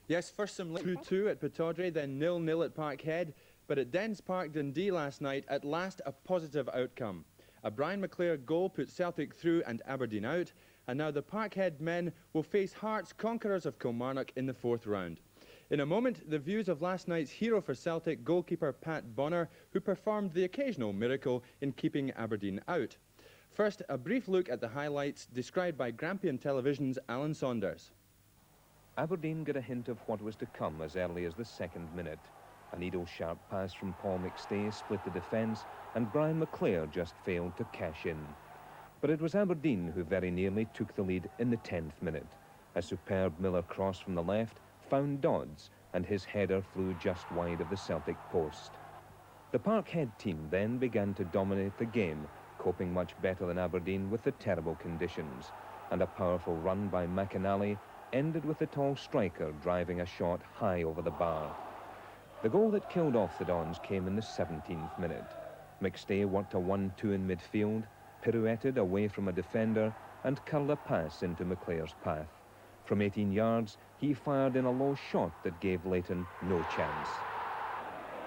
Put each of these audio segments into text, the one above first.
Yes, first some 2-2 at Pittodrie, then 0-0 at Parkhead, but at Dens Park Dundee last night, at last a positive outcome. A Brian McClare goal put Celtic through and Aberdeen out, and now the Parkhead men will face Hearts, conquerors of Kilmarnock, in the fourth round. In a moment, the views of last night's hero for Celtic, goalkeeper Pat Bonner, who performed the occasional miracle in keeping Aberdeen out. First, a brief look at the highlights described by Grampian Television's Alan Saunders. Aberdeen got a hint of what was to come as early as the second minute. A needle-sharp pass from Paul McStay split the defence, and Brian McClare just failed to cash in. But it was Aberdeen who very nearly took the lead in the 10th minute. A superb Miller cross from the left found Dodds, and his header flew just wide of the Celtic post. The Parkhead team then began to dominate the game, coping much better than Aberdeen with the terrible conditions, and a powerful run by McInally ended with the tall striker driving a shot high over the bar. The goal that killed off the Dons came in the 17th minute. McStay worked a 1-2 in midfield, pirouetted away from a defender, and curled a pass into McClare's path. From 18 yards, he fired in a low shot that gave Leighton no chance.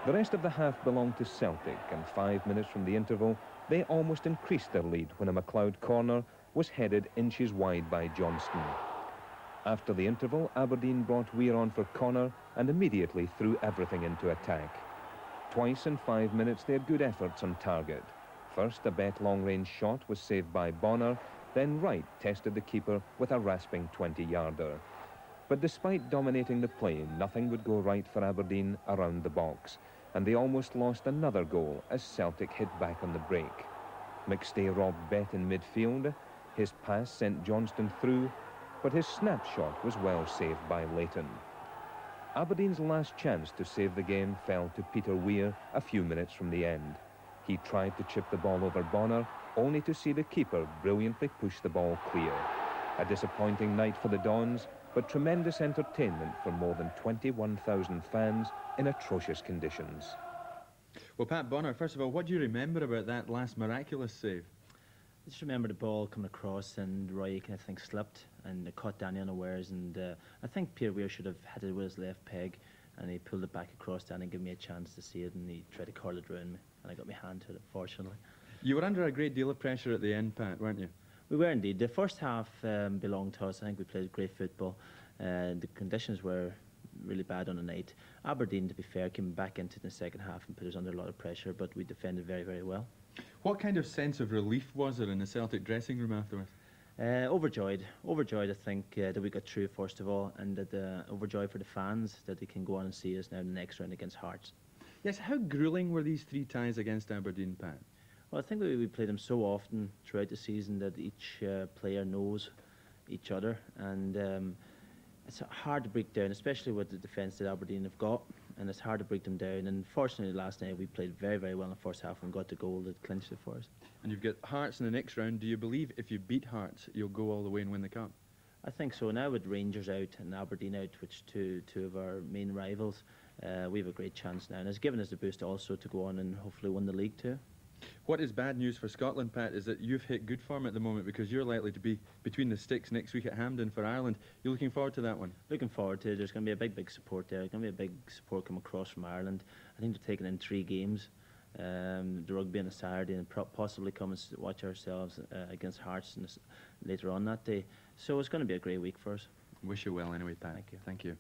The rest of the half belonged to Celtic, and 5 minutes from the interval, they almost increased their lead when a McLeod corner was headed inches wide by Johnston. After the interval, Aberdeen brought Weir on for Connor and immediately threw everything into attack. Twice in 5 minutes they had good efforts on target. First, a Bet long-range shot was saved by Bonner, then Wright tested the keeper with a rasping 20-yarder. But despite dominating the play, nothing would go right for Aberdeen around the box, and they almost lost another goal as Celtic hit back on the break. McStay robbed Bet in midfield, his pass sent Johnston through, but his snapshot was well saved by Leighton. Aberdeen's last chance to save the game fell to Peter Weir a few minutes from the end. He tried to chip the ball over Bonner, only to see the keeper brilliantly push the ball clear. A disappointing night for the Dons, but tremendous entertainment for more than 21,000 fans in atrocious conditions. Well, Pat Bonner, first of all, what do you remember about that last miraculous save? I just remember the ball coming across and Roy, I think, slipped and it caught Danny unawares, and I think Peter Weir should have hit it with his left peg, and he pulled it back across Danny and gave me a chance to see it, and he tried to curl it around me, and I got my hand to it, fortunately. You were under a great deal of pressure at the end, Pat, weren't you? We were indeed. The first half belonged to us. I think we played great football. The conditions were really bad on the night. Aberdeen, to be fair, came back into the second half and put us under a lot of pressure, but we defended very, very well. What kind of sense of relief was there in the Celtic dressing room afterwards? Overjoyed, I think, that we got through first of all, and that overjoyed for the fans that they can go on and see us now in the next round against Hearts. Yes, how gruelling were these three ties against Aberdeen, Pat? Well, I think we played them so often throughout the season that each player knows each other, and it's hard to break down, especially with the defence that Aberdeen have got, and it's hard to break them down. And fortunately, last night we played very, very well in the first half and got the goal that clinched it for us. And you've got Hearts in the next round. Do you believe if you beat Hearts, you'll go all the way and win the cup? I think so. Now with Rangers out and Aberdeen out, which two of our main rivals, we have a great chance now, and it's given us the boost also to go on and hopefully win the league too. What is bad news for Scotland, Pat, is that you've hit good form at the moment because you're likely to be between the sticks next week at Hampden for Ireland. You're looking forward to that one? Looking forward to it. There's going to be a big support there. There's going to be a big support come across from Ireland. I think they're taking in 3 games. The rugby on a Saturday, and possibly come and watch ourselves against Hearts later on that day. So it's going to be a great week for us. Wish you well anyway, Pat. Thank you. Thank you.